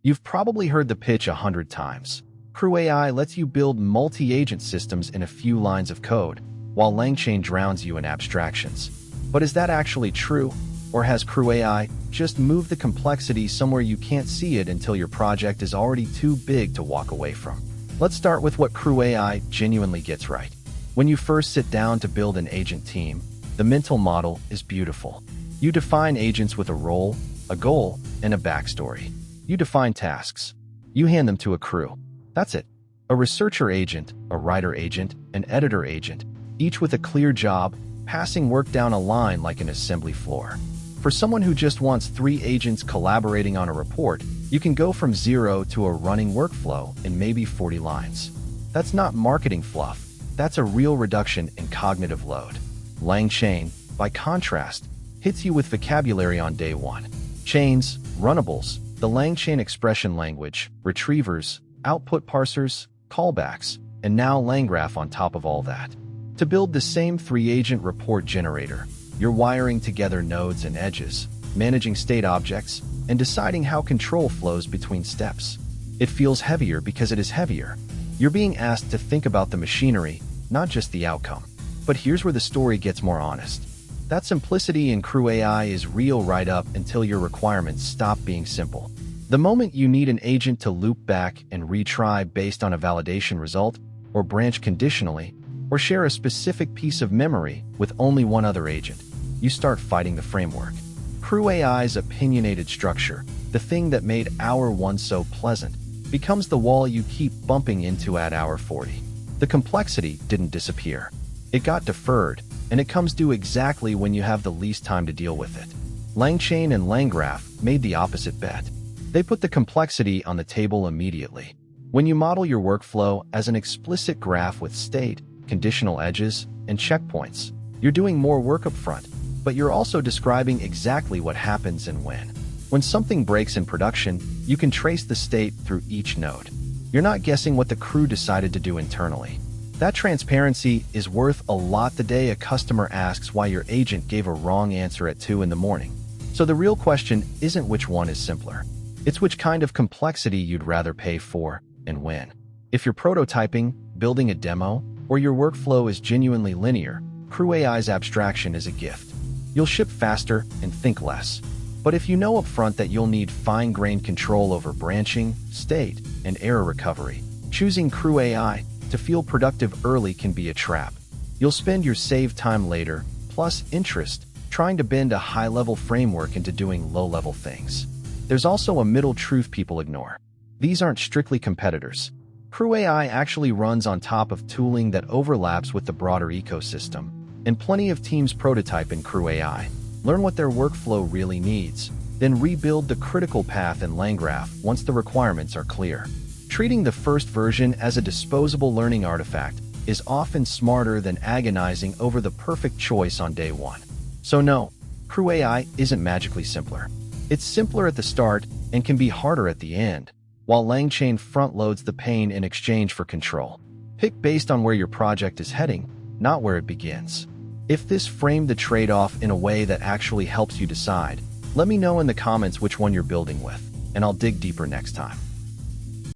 You've probably heard the pitch 100 times. CrewAI lets you build multi-agent systems in a few lines of code, while LangChain drowns you in abstractions. But is that actually true? Or has CrewAI just moved the complexity somewhere you can't see it until your project is already too big to walk away from? Let's start with what CrewAI genuinely gets right. When you first sit down to build an agent team, the mental model is beautiful. You define agents with a role, a goal, and a backstory. You define tasks. You hand them to a crew. That's it. A researcher agent, a writer agent, an editor agent, each with a clear job, passing work down a line like an assembly floor. For someone who just wants 3 agents collaborating on a report, you can go from 0 to a running workflow in maybe 40 lines. That's not marketing fluff. That's a real reduction in cognitive load. LangChain, by contrast, hits you with vocabulary on day 1. Chains, runnables, the LangChain expression language, retrievers, output parsers, callbacks, and now LangGraph on top of all that. To build the same 3-agent report generator, you're wiring together nodes and edges, managing state objects, and deciding how control flows between steps. It feels heavier because it is heavier. You're being asked to think about the machinery, not just the outcome. But here's where the story gets more honest. That simplicity in CrewAI is real right up until your requirements stop being simple. The moment you need an agent to loop back and retry based on a validation result, or branch conditionally, or share a specific piece of memory with only one other agent, you start fighting the framework. CrewAI's opinionated structure, the thing that made hour 1 so pleasant, becomes the wall you keep bumping into at hour 40. The complexity didn't disappear. It got deferred, and it comes due exactly when you have the least time to deal with it. LangChain and LangGraph made the opposite bet. They put the complexity on the table immediately. When you model your workflow as an explicit graph with state, conditional edges, and checkpoints, you're doing more work up front, but you're also describing exactly what happens and when. When something breaks in production, you can trace the state through each node. You're not guessing what the crew decided to do internally. That transparency is worth a lot the day a customer asks why your agent gave a wrong answer at 2 in the morning. So the real question isn't which one is simpler. It's which kind of complexity you'd rather pay for and when. If you're prototyping, building a demo, or your workflow is genuinely linear, CrewAI's abstraction is a gift. You'll ship faster and think less. But if you know upfront that you'll need fine-grained control over branching, state, and error recovery, choosing CrewAI to feel productive early can be a trap. You'll spend your saved time later, plus interest, trying to bend a high-level framework into doing low-level things. There's also a middle truth people ignore. These aren't strictly competitors. CrewAI actually runs on top of tooling that overlaps with the broader ecosystem, and plenty of teams prototype in CrewAI, learn what their workflow really needs, then rebuild the critical path in LangGraph once the requirements are clear. Treating the first version as a disposable learning artifact is often smarter than agonizing over the perfect choice on day 1. So no, CrewAI isn't magically simpler. It's simpler at the start and can be harder at the end, while LangChain front-loads the pain in exchange for control. Pick based on where your project is heading, not where it begins. If this framed the trade-off in a way that actually helps you decide, let me know in the comments which one you're building with, and I'll dig deeper next time.